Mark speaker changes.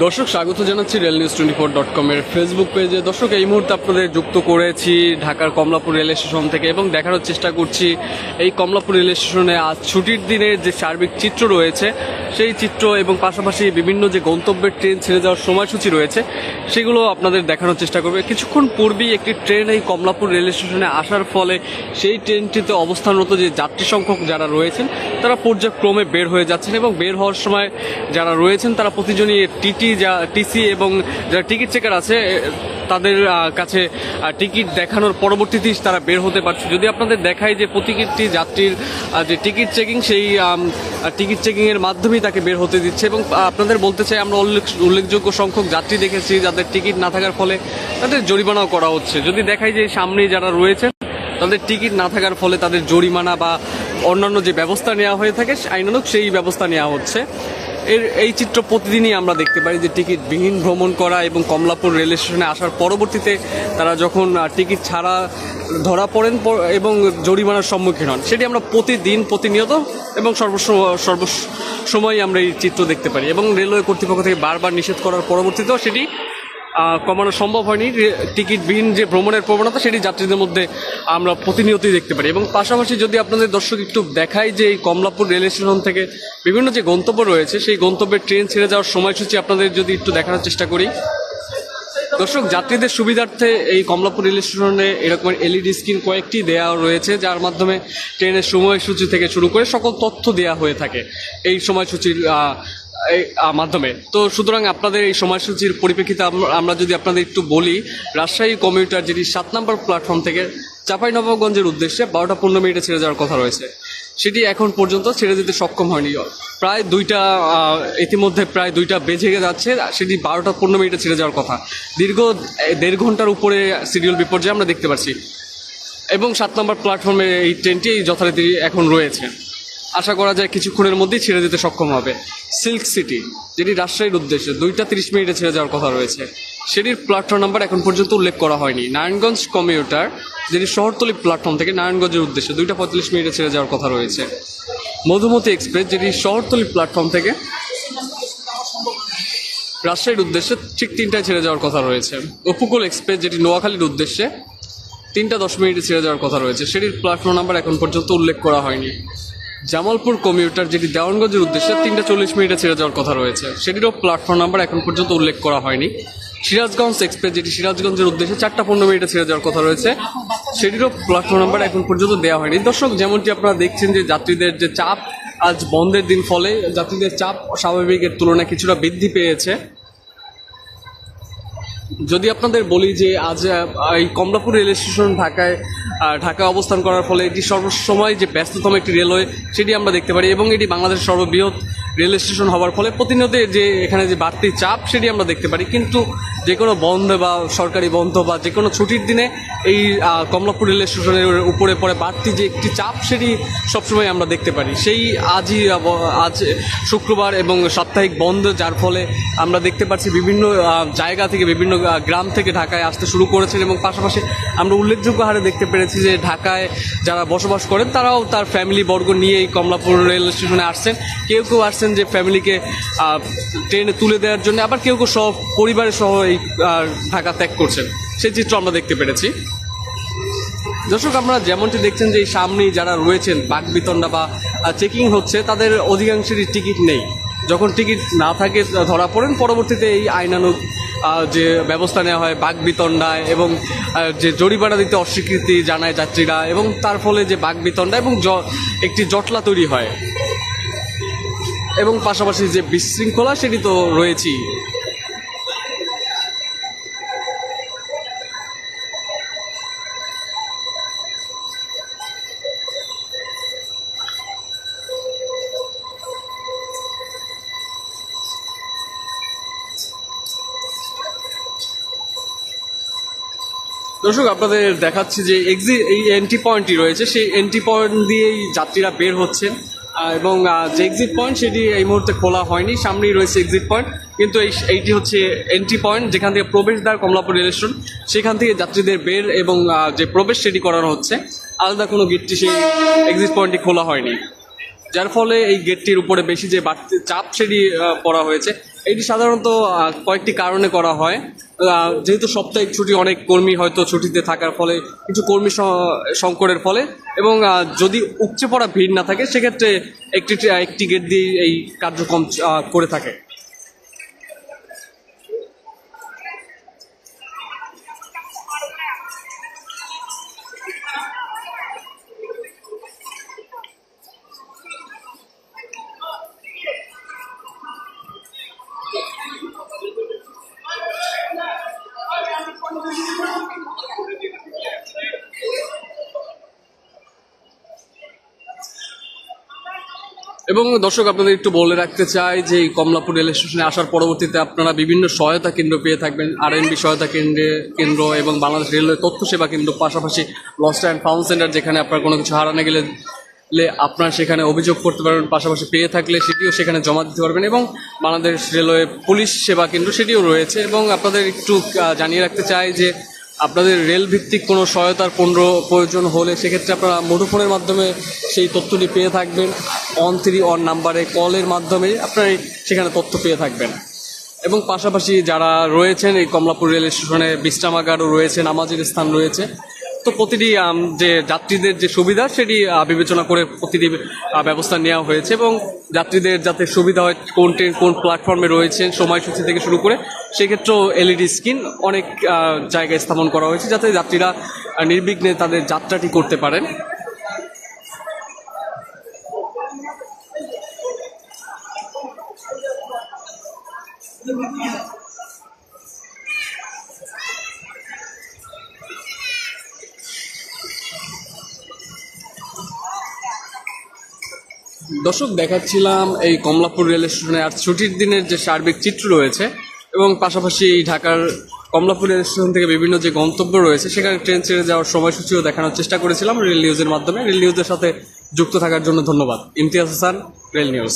Speaker 1: দর্শক স্বাগত জানাচ্ছি রেলনিউজ24.com এর ফেসবুক পেজে। দর্শক এই মুহূর্তে আপনাদের যুক্ত করেছি ঢাকার কমলাপুর রেল স্টেশন থেকে এবং দেখানোর চেষ্টা করছি এই কমলাপুর রেল স্টেশনে আজ ছুটির দিনের যে সার্বিক চিত্র রয়েছে সেই চিত্র এবং পাশাপাশি বিভিন্ন যে গন্তব্যের ট্রেন ছেড়ে যাওয়ার সময়সূচি রয়েছে সেগুলো আপনাদের দেখানোর চেষ্টা করবে। কিছুক্ষণ পূর্বেই একটি ট্রেন এই কমলাপুর রেল স্টেশনে আসার ফলে সেই ট্রেনটিতে অবস্থানরত যে যাত্রী সংখ্যক যারা রয়েছেন তারা পর্যায়ক্রমে বের হয়ে যাচ্ছেন এবং বের হওয়ার সময় যারা রয়েছেন তারা প্রতিজনই টিসি এবং যারা টিকিট চেকার আছে তাদের কাছে টিকিট দেখানোর পরবর্তীতেই তারা বের হতে পারছে। যদি আপনাদের দেখায় যে প্রতিটি যাত্রীর যে টিকিট চেকিং সেই টিকিট চেকিংয়ের মাধ্যমেই তাকে বের হতে দিচ্ছে এবং আপনাদের বলতে চাই আমরা উল্লেখযোগ্য সংখ্যক যাত্রী দেখেছি যাদের টিকিট না থাকার ফলে তাদের জরিমানাও করা হচ্ছে। যদি দেখায় যে সামনেই যারা রয়েছেন তাদের টিকিট না থাকার ফলে তাদের জরিমানা বা অন্যান্য যে ব্যবস্থা নেওয়া হয়ে থাকে আইনানুগ সেই ব্যবস্থা নেওয়া হচ্ছে। এই চিত্র প্রতিদিনই আমরা দেখতে পাই যে টিকিটবিহীন ভ্রমণ করা এবং কমলাপুর রেল স্টেশনে আসার পরবর্তীতে তারা যখন টিকিট ছাড়া ধরা পড়েন এবং জরিমানার সম্মুখীন হন সেটি আমরা প্রতিনিয়ত এবং সর্বসময় আমরা এই চিত্র দেখতে পারি এবং রেলওয়ে কর্তৃপক্ষ থেকে বারবার নিষেধ করার পরবর্তীতেও সেটি কমানো সম্ভব হয়নি। টিকিটবিহীন যে ভ্রমণের প্রবণতা সেটি যাত্রীদের মধ্যে আমরা প্রতিনিয়তই দেখতে পারি এবং পাশাপাশি যদি আপনাদের দর্শক একটু দেখাই যে এই কমলাপুর রেল স্টেশন থেকে বিভিন্ন যে গন্তব্য রয়েছে সেই গন্তব্যের ট্রেন ছেড়ে যাওয়ার সময়সূচি আপনাদের যদি একটু দেখানোর চেষ্টা করি। দর্শক যাত্রীদের সুবিধার্থে এই কমলাপুর রেল স্টেশনে এরকম এলইডি স্ক্রিন কয়েকটি দেওয়া রয়েছে যার মাধ্যমে ট্রেনের সময়সূচি থেকে শুরু করে সকল তথ্য দেওয়া হয়ে থাকে এই সময়সূচির মাধ্যমে। তো সুতরাং আপনাদের এই সময়সূচির পরিপ্রেক্ষিতে আমরা যদি আপনাদের একটু বলি, রাজশাহী কমিউটার যেটি 7 নম্বর প্ল্যাটফর্ম থেকে চাঁপাইনবাবগঞ্জের উদ্দেশ্যে 12টা 15 মিনিটে ছেড়ে যাওয়ার কথা রয়েছে, সেটি এখন পর্যন্ত ছেড়ে যেতে সক্ষম হয়নি। প্রায় ইতিমধ্যে প্রায় 2টা বেজে যাচ্ছে, সেটি 12টা 15 মিনিটে ছেড়ে যাওয়ার কথা। দীর্ঘ 1.5 ঘন্টার উপরে সিরিয়াল বিপর্যয় আমরা দেখতে পাচ্ছি এবং 7 নম্বর প্ল্যাটফর্মে এই ট্রেনটি যথারীতি এখন রয়েছে। আশা করা যায় কিছুক্ষণের মধ্যেই ছেড়ে যেতে সক্ষম হবে। সিল্ক সিটি যেটি রাজশাহীর উদ্দেশ্যে 2টা 30 মিনিটে ছেড়ে যাওয়ার কথা রয়েছে, সেটির প্ল্যাটফর্ম নাম্বার এখন পর্যন্ত উল্লেখ করা হয়নি। নারায়ণগঞ্জ কমিউটার যেটি শহরতলি প্ল্যাটফর্ম থেকে নারায়ণগঞ্জের উদ্দেশ্যে 2টা 45 মিনিটে ছেড়ে যাওয়ার কথা রয়েছে। মধুমতি এক্সপ্রেস যেটি শহরতলি প্ল্যাটফর্ম থেকে রাজশাহীর উদ্দেশ্যে ঠিক 3টায় ছেড়ে যাওয়ার কথা রয়েছে। উপকূল এক্সপ্রেস যেটি নোয়াখালীর উদ্দেশ্যে 3টা 10 মিনিটে ছেড়ে যাওয়ার কথা রয়েছে, সেটির প্ল্যাটফর্ম নাম্বার এখন পর্যন্ত উল্লেখ করা হয়নি। জামালপুর কমিউটার যেটি দেওয়ানগঞ্জের উদ্দেশ্যে 3টা 40 মিনিটে ছেড়ে যাওয়ার কথা রয়েছে, সেটিরও প্ল্যাটফর্ম নাম্বার এখন পর্যন্ত উল্লেখ করা হয়নি। সিরাজগঞ্জ এক্সপ্রেস যেটি সিরাজগঞ্জের উদ্দেশ্যে 4টা 15 মিনিটে ছেড়ে যাওয়ার কথা রয়েছে, সেটিরও প্ল্যাটফর্ম নাম্বার এখন পর্যন্ত দেওয়া হয়নি। দর্শক যেমনটি আপনারা দেখছেন যে যাত্রীদের যে চাপ আজ বন্ধের দিন ফলে যাত্রীদের চাপ স্বাভাবিকের তুলনায় কিছুটা বৃদ্ধি পেয়েছে। যদি আপনাদের বলি যে আজ এই কমলাপুর রেল স্টেশন ঢাকায় অবস্থান করার ফলে এটি সর্বসময় যে ব্যস্ততম একটি রেলওয়ে সেটি আমরা দেখতে পারি এবং এটি বাংলাদেশের সর্ববৃহৎ রেল স্টেশন হওয়ার ফলে প্রতিনিয়ত যে এখানে যে বাড়তি চাপ সেটি আমরা দেখতে পারি। কিন্তু যে কোনো বন্ধ বা সরকারি বন্ধ বা যে কোনো ছুটির দিনে এই কমলাপুর রেল স্টেশনের উপরে পড়ে বাড়তি যে একটি চাপ সেটি সবসময় আমরা দেখতে পারি। সেই আজ শুক্রবার এবং সাপ্তাহিক বন্ধ, যার ফলে আমরা দেখতে পাচ্ছি বিভিন্ন জায়গা থেকে বিভিন্ন গ্রাম থেকে ঢাকায় আসতে শুরু করেছেন এবং পাশাপাশি আমরা উল্লেখযোগ্য হারে দেখতে পেরেছি যে ঢাকায় যারা বসবাস করেন তারাও তার ফ্যামিলি বর্গ নিয়ে এই কমলাপুর রেল স্টেশনে আসছেন। কেউ আসছেন যে ফ্যামিলিকে ট্রেনে তুলে দেওয়ার জন্য, আবার কেউ সব পরিবারের সহ এই ঢাকা ত্যাগ করছেন, সেই চিত্র আমরা দেখতে পেরেছি। দর্শক আমরা যেমনটি দেখছেন যে এই সামনেই যারা রয়েছেন বাকবিতণ্ডা বা চেকিং হচ্ছে, তাদের অধিকাংশেরই টিকিট নেই। যখন টিকিট না থাকে ধরা পড়েন, পরবর্তীতে এই আইনানুগ যে ব্যবস্থা নেওয়া হয় বাকবিতণ্ডায় এবং যে জরিমানা দিতে অস্বীকৃতি জানায় যাত্রীরা এবং তার ফলে যে বাকবিতণ্ডা এবং একটি জটলা তৈরি হয় এবং পাশাপাশি যে বিশৃঙ্খলা সেটি তো রয়েছেই। দর্শক আপনাদের দেখাচ্ছি যে এই এন্ট্রি পয়েন্টটি রয়েছে, সেই এন্ট্রি পয়েন্ট দিয়েই যাত্রীরা বের হচ্ছেন এবং যে এক্সিট পয়েন্ট সেটি এই মুহূর্তে খোলা হয়নি, সামনেই রয়েছে এক্সিট পয়েন্ট, কিন্তু এইটি হচ্ছে এন্ট্রি পয়েন্ট যেখান থেকে প্রবেশদ্বার কমলাপুর রেল স্টেশন, সেখান থেকে যাত্রীদের বের এবং যে প্রবেশ সেটি করানো হচ্ছে। আলাদা কোনো গেটটি সেই এক্সিট পয়েন্টটি খোলা হয়নি, যার ফলে এই গেটটির উপরে বেশি যে বাড়তি চাপ সেটি পড়া হয়েছে এটি সাধারণত কয়েকটি কারণে করা হয়। যেহেতু সাপ্তাহিক ছুটি, অনেক কর্মী হয়তো ছুটিতে থাকার ফলে, কিছু কর্মী সংকটের ফলে, এবং যদি উপচে পড়া ভিড় না থাকে সেক্ষেত্রে একটি গেট দিয়ে এই কার্যক্রম করে থাকে। এবং দর্শক, আপনাদের একটু বলে রাখতে চাই যে এই কমলাপুর রেল স্টেশনে আসার পরবর্তীতে আপনারা বিভিন্ন সহায়তা কেন্দ্র পেয়ে থাকবেন। আরএনবি সহায়তা কেন্দ্র এবং বাংলাদেশ রেলওয়ে তথ্য সেবা কেন্দ্র, পাশাপাশি লস্ট অ্যান্ড ফাউন্ড সেন্টার, যেখানে আপনার কোনো কিছু হারানো গেলে আপনারা সেখানে অভিযোগ করতে পারবেন, পাশাপাশি পেয়ে থাকলে সেটিও সেখানে জমা দিতে পারবেন। এবং বাংলাদেশ রেলওয়ে পুলিশ সেবা কেন্দ্র সেটিও রয়েছে। এবং আপনাদের একটু জানিয়ে রাখতে চাই যে আপনাদের রেল ভিত্তিক কোনো সহায়তার প্রয়োজন হলে সেক্ষেত্রে আপনারা মুঠোফোনের মাধ্যমে সেই তথ্যটি পেয়ে থাকবেন। 131 নাম্বারে কলের মাধ্যমে আপনারা সেখানে তথ্য পেয়ে থাকবেন। এবং পাশাপাশি যারা রয়েছেন এই কমলাপুর রেল স্টেশনে বিশ্রামাগারও রয়েছে, নামাজের স্থান রয়েছে। তো প্রতিটি যে যাত্রীদের যে সুবিধা সেটি বিবেচনা করে প্রতিটি ব্যবস্থা নেওয়া হয়েছে। এবং যাত্রীদের যাতে সুবিধা হয়, কোন ট্রেন কোন প্ল্যাটফর্মে রয়েছে, সময়সূচি থেকে শুরু করে সেক্ষেত্রেও এলইডি স্ক্রিন অনেক জায়গায় স্থাপন করা হয়েছে, যাতে যাত্রীরা নির্বিঘ্নে তাদের যাত্রাটি করতে পারেন। দর্শক, দেখাচ্ছিলাম এই কমলাপুর রেল স্টেশনে আর ছুটির দিনের যে সার্বিক চিত্র রয়েছে, এবং পাশাপাশি ঢাকার কমলাপুর রেল স্টেশন থেকে বিভিন্ন যে গন্তব্য রয়েছে সেখানে ট্রেন ছেড়ে যাওয়ার সময়সূচিও দেখানোর চেষ্টা করেছিলাম রেল নিউজের মাধ্যমে। রেল নিউজের সাথে যুক্ত থাকার জন্য ধন্যবাদ। Imtiaz Hasan, rail news.